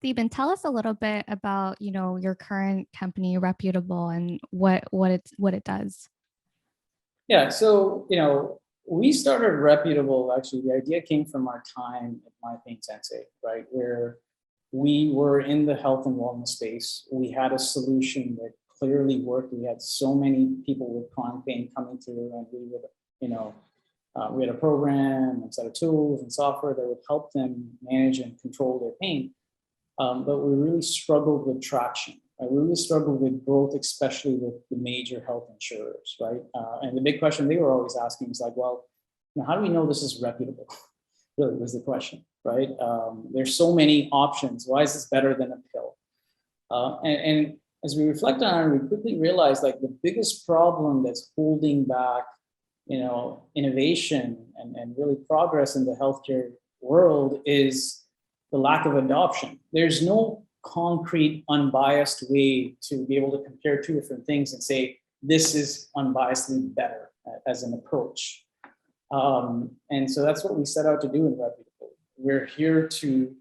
Theban, tell us a little bit about, your current company, Reputable, and what it does. Yeah, so we started Reputable. Actually, the idea came from our time at my thing Sensei, right? Where we were in the health and wellness space. We had a solution that clearly worked. We had so many people with chronic pain coming through, and we would, we had a program and set of tools and software that would help them manage and control their pain. But we really struggled with traction. Right? We really struggled with growth, especially with the major health insurers, right? And the big question they were always asking is like, well, how do we know this is reputable? Really was the question, right? There's so many options. Why is this better than a pill? And as we reflect on it, we quickly realized like the biggest problem that's holding back, innovation and really progress in the healthcare world is the lack of adoption. There's no concrete, unbiased way to be able to compare two different things and say, this is unbiasedly better as an approach. And so that's what we set out to do in Reputable. We're here to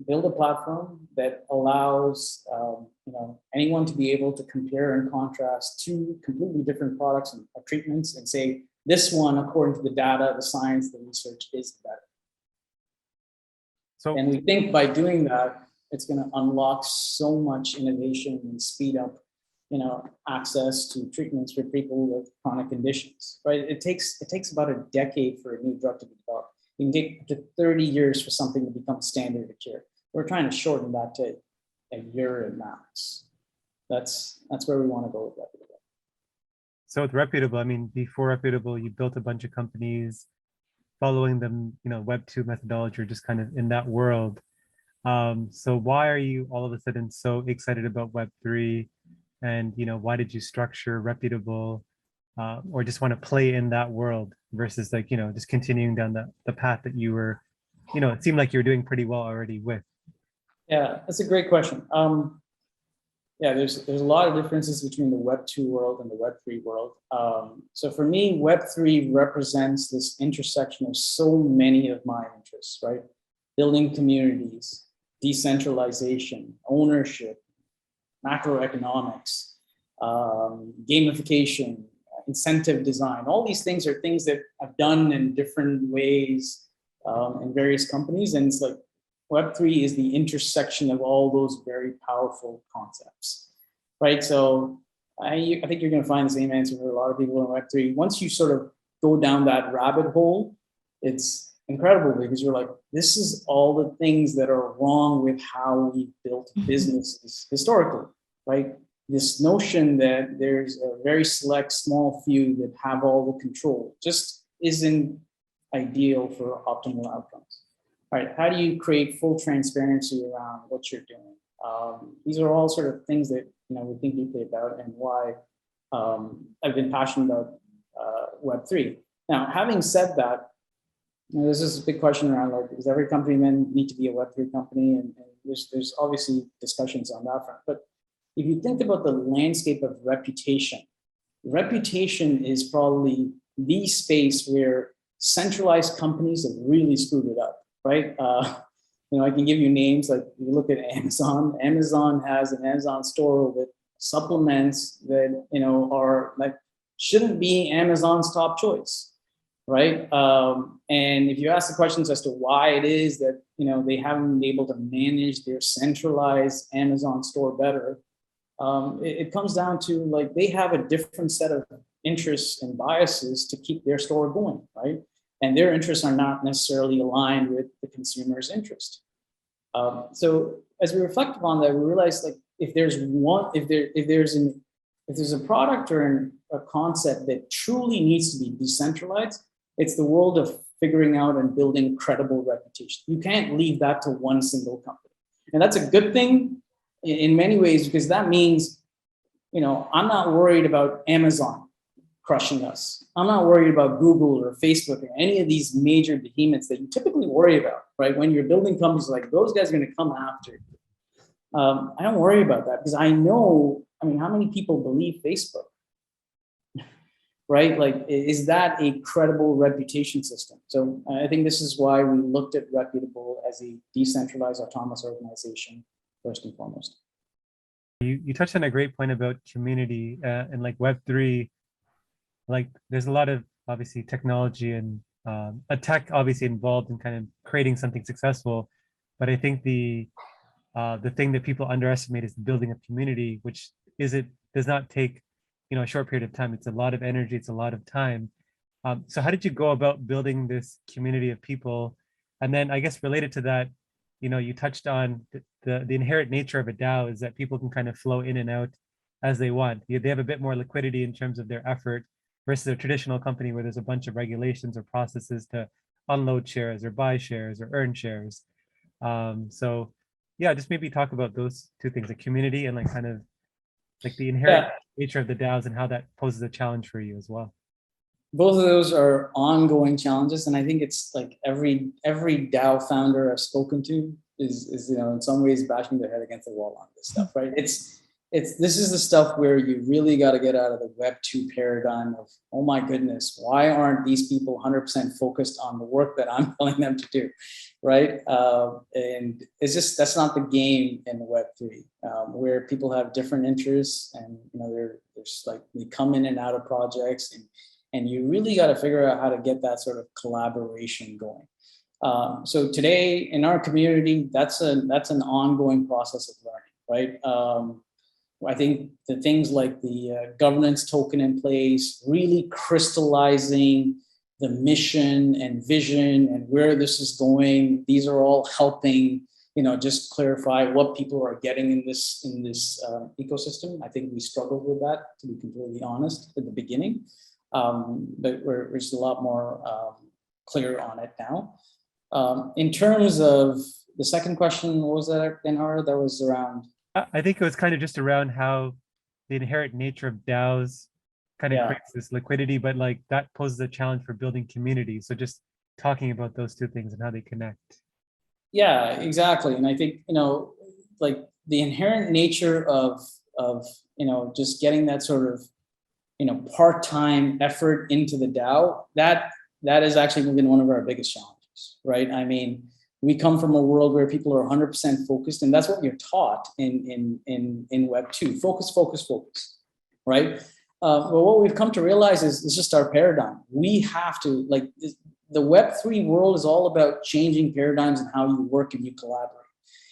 build a platform that allows anyone to be able to compare and contrast two completely different products and treatments and say, this one, according to the data, the science, the research, is better. And we think by doing that, it's going to unlock so much innovation and speed up, access to treatments for people with chronic conditions. Right? It takes about a decade for a new drug to be developed. You can take up to 30 years for something to become standard of care. We're trying to shorten that to a year at max. That's where we want to go with Reputable. So with Reputable, I mean, before Reputable, you built a bunch of companies following the Web2 methodology, or just kind of in that world. So why are you all of a sudden so excited about Web3? And why did you structure Reputable, or just want to play in that world versus just continuing down the path that you were, it seemed like you were doing pretty well already with? Yeah, that's a great question. Yeah, there's a lot of differences between the Web2 world and the Web3 world. So for me, Web3 represents this intersection of so many of my interests, right? Building communities, decentralization, ownership, macroeconomics, gamification, incentive design. All these things are things that I've done in different ways in various companies. And it's like, Web3 is the intersection of all those very powerful concepts, right? So I think you're going to find the same answer for a lot of people in Web3. Once you sort of go down that rabbit hole, it's incredible because you're like, this is all the things that are wrong with how we built businesses historically, right? This notion that there's a very select small few that have all the control just isn't ideal for optimal outcomes. All right, how do you create full transparency around what you're doing? These are all sort of things that we think deeply about, and why I've been passionate about Web3. Now, having said that, this is a big question around like, does every company then need to be a Web3 company? And there's obviously discussions on that front. But if you think about the landscape of reputation is probably the space where centralized companies have really screwed it up. Right? I can give you names like you look at Amazon. Amazon has an Amazon store with supplements that are like shouldn't be Amazon's top choice, right? And if you ask the questions as to why it is that they haven't been able to manage their centralized Amazon store better, it comes down to like they have a different set of interests and biases to keep their store going, right? And their interests are not necessarily aligned with the consumer's interest. So as we reflect upon that, we realize like if there's a product or a concept that truly needs to be decentralized, it's the world of figuring out and building credible reputation. You can't leave that to one single company, and that's a good thing in many ways because that means, I'm not worried about Amazon crushing us. I'm not worried about Google or Facebook or any of these major behemoths that you typically worry about, right? When you're building companies, like those guys are going to come after you. I don't worry about that because I know, how many people believe Facebook? right? Like, is that a credible reputation system? So I think this is why we looked at Reputable as a decentralized autonomous organization, first and foremost. You touched on a great point about community and like Web3. Like there's a lot of obviously technology and a tech obviously involved in kind of creating something successful. But I think the thing that people underestimate is building a community, which does not take, a short period of time. It's a lot of energy. It's a lot of time. So how did you go about building this community of people? And then I guess related to that, you touched on the inherent nature of a DAO is that people can kind of flow in and out as they want. They have a bit more liquidity in terms of their effort versus a traditional company where there's a bunch of regulations or processes to unload shares or buy shares or earn shares. So yeah, just maybe talk about those two things, the community and like kind of like the inherent nature of the DAOs and how that poses a challenge for you as well. Both of those are ongoing challenges, and I think it's like every DAO founder I've spoken to is in some ways bashing their head against the wall on this stuff, right? This is the stuff where you really got to get out of the Web2 paradigm of, oh my goodness, why aren't these people 100% focused on the work that I'm telling them to do, right? And it's just, that's not the game in Web3, where people have different interests, and there's like, they come in and out of projects, and you really got to figure out how to get that sort of collaboration going. So today in our community, that's an ongoing process of learning, right? I think the things like the governance token in place, really crystallizing the mission and vision and where this is going. These are all helping, just clarify what people are getting in this ecosystem. I think we struggled with that, to be completely honest, at the beginning, but we're just a lot more clear on it now. In terms of the second question, what was that, Nara? That was around. I think it was kind of just around how the inherent nature of DAOs kind of creates this liquidity, but like that poses a challenge for building community. So just talking about those two things and how they connect. Yeah, exactly. And I think, like the inherent nature of just getting that sort of, part-time effort into the DAO, that has actually been one of our biggest challenges, right? I mean, we come from a world where people are 100% focused, and that's what you're taught in Web2. Focus, right? But what we've come to realize is it's just our paradigm. We have to, like, the Web3 world is all about changing paradigms and how you work and you collaborate.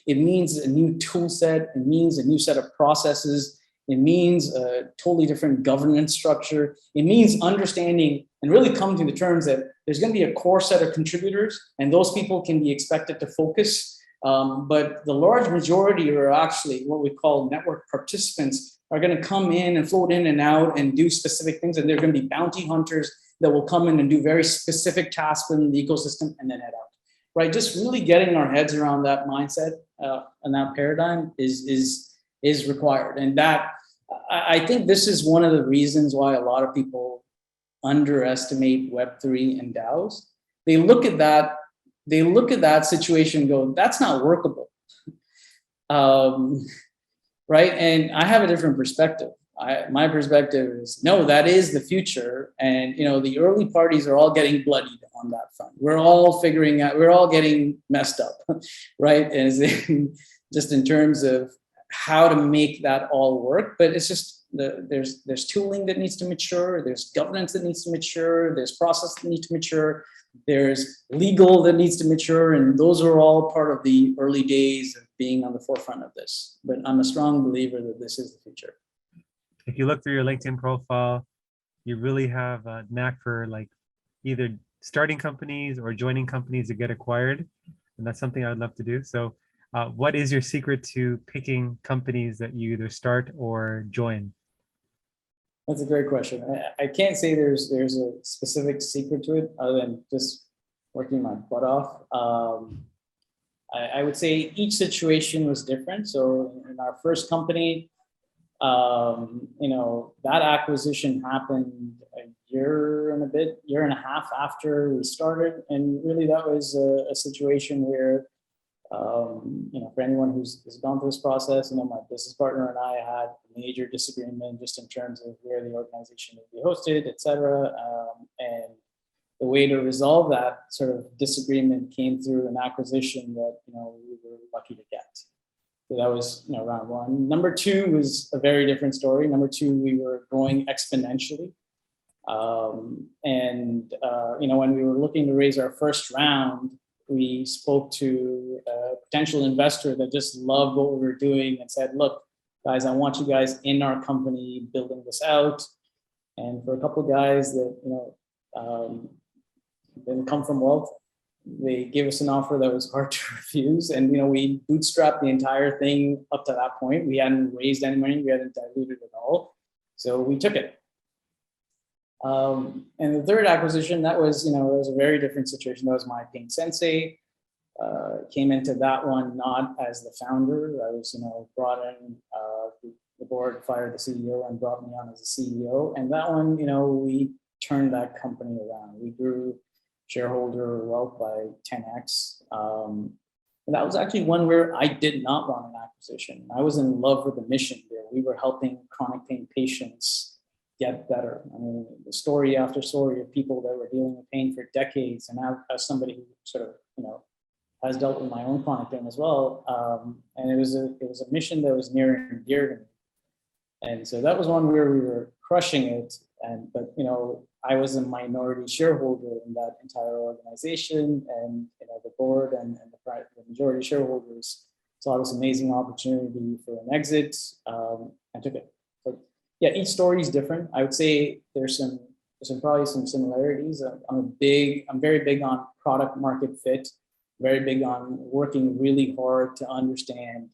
It means a new tool set. It means a new set of processes. It means a totally different governance structure. It means understanding and really coming to the terms that there's going to be a core set of contributors, and those people can be expected to focus. But the large majority are actually what we call network participants, are going to come in and float in and out and do specific things. And they're going to be bounty hunters that will come in and do very specific tasks within the ecosystem and then head out, right? Just really getting our heads around that mindset and that paradigm is required. And that, I think this is one of the reasons why a lot of people underestimate Web3 and DAOs. They look at that situation and go, that's not workable. Right? And I have a different perspective. My perspective is, no, that is the future. And, the early parties are all getting bloodied on that front. We're all figuring out, we're all getting messed up, right? And just in terms of how to make that all work. But it's just, there's tooling that needs to mature. There's governance that needs to mature. There's process that needs to mature. There's legal that needs to mature. And those are all part of the early days of being on the forefront of this. But I'm a strong believer that this is the future. If you look through your LinkedIn profile, you really have a knack for like either starting companies or joining companies that get acquired. And that's something I'd love to do. So what is your secret to picking companies that you either start or join? That's a great question. I can't say there's a specific secret to it other than just working my butt off. I would say each situation was different. So in our first company, that acquisition happened a year and a half after we started. And really that was a situation where For anyone who's gone through this process, my business partner and I had a major disagreement just in terms of where the organization would be hosted, et cetera. And the way to resolve that sort of disagreement came through an acquisition that, we were lucky to get. So that was, round one. Number two was a very different story. Number two, we were growing exponentially. When we were looking to raise our first round, we spoke to a potential investor that just loved what we were doing and said, look, guys, I want you guys in our company building this out. And for a couple of guys that, didn't come from wealth, they gave us an offer that was hard to refuse. And, we bootstrapped the entire thing up to that point. We hadn't raised any money. We hadn't diluted at all. So we took it. And the third acquisition, that was, it was a very different situation. That was my paying Sensei. Came into that one not as the founder. I was, brought in, the board fired the CEO and brought me on as a CEO. And that one, we turned that company around. We grew shareholder wealth by 10x. And that was actually one where I did not want an acquisition. I was in love with the mission there. We were helping chronic pain patients get better. I mean, the story after story of people that were dealing with pain for decades, and as somebody who sort of, has dealt with my own chronic pain as well. And it was a mission that was near and dear to me. And so that was one where we were crushing it. But I was a minority shareholder in that entire organization, and the board and the majority shareholders saw this amazing opportunity for an exit and took it. So yeah, each story is different. I would say there's probably some similarities. I'm very big on product market fit, very big on working really hard to understand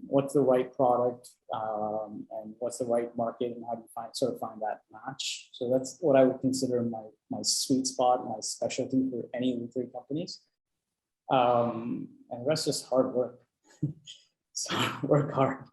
what's the right product and what's the right market, and how do you find that match. So that's what I would consider my sweet spot, my specialty for any of the three companies. And the rest is hard work. So work hard.